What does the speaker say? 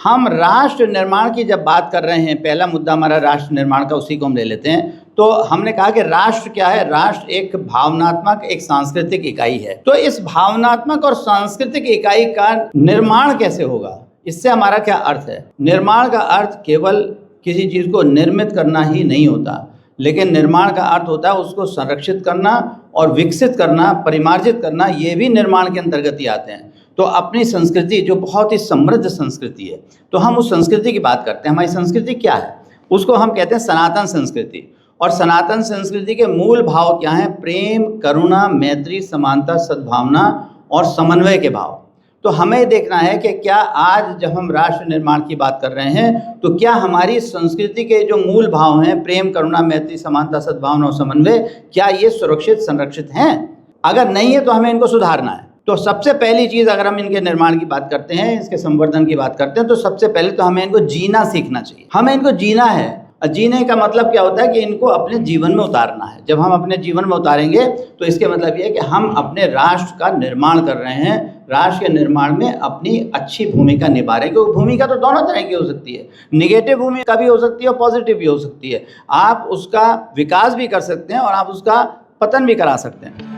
हम राष्ट्र निर्माण की जब बात कर रहे हैं, पहला मुद्दा हमारा राष्ट्र निर्माण का, उसी को हम ले लेते हैं। तो हमने कहा कि राष्ट्र क्या है? राष्ट्र एक भावनात्मक, एक सांस्कृतिक इकाई है। तो इस भावनात्मक और सांस्कृतिक इकाई का निर्माण कैसे होगा, इससे हमारा क्या अर्थ है? निर्माण का अर्थ केवल किसी चीज़ को निर्मित करना ही नहीं होता, लेकिन निर्माण का अर्थ होता है उसको संरक्षित करना और विकसित करना, परिमार्जित करना, ये भी निर्माण के अंतर्गत ही आते हैं। तो अपनी संस्कृति जो बहुत ही समृद्ध संस्कृति है, तो हम उस संस्कृति की बात करते हैं। हमारी संस्कृति क्या है? उसको हम कहते हैं सनातन संस्कृति। और सनातन संस्कृति के मूल भाव क्या हैं? प्रेम, करुणा, मैत्री, समानता, सद्भावना और समन्वय के भाव। तो हमें देखना है कि क्या आज जब हम राष्ट्र निर्माण की बात कर रहे हैं, तो क्या हमारी संस्कृति के जो मूल भाव हैं, प्रेम, करुणा, मैत्री, समानता, सद्भावना और समन्वय, क्या ये सुरक्षित, संरक्षित हैं? अगर नहीं है तो हमें इनको सुधारना है। तो सबसे पहली चीज़, अगर हम इनके निर्माण की बात करते हैं, इसके संवर्धन की बात करते हैं, तो सबसे पहले तो हमें इनको जीना सीखना चाहिए। हमें इनको जीना है। जीने का मतलब क्या होता है कि इनको अपने जीवन में उतारना है। जब हम अपने जीवन में उतारेंगे तो इसके मतलब ये है कि हम अपने राष्ट्र का निर्माण कर रहे हैं, राष्ट्र के निर्माण में अपनी अच्छी भूमिका निभा रहे हैं। क्योंकि भूमिका तो दोनों तरह की हो सकती है, निगेटिव भूमिका भी हो सकती है और पॉजिटिव भी हो सकती है। आप उसका विकास भी कर सकते हैं और आप उसका पतन भी करा सकते हैं।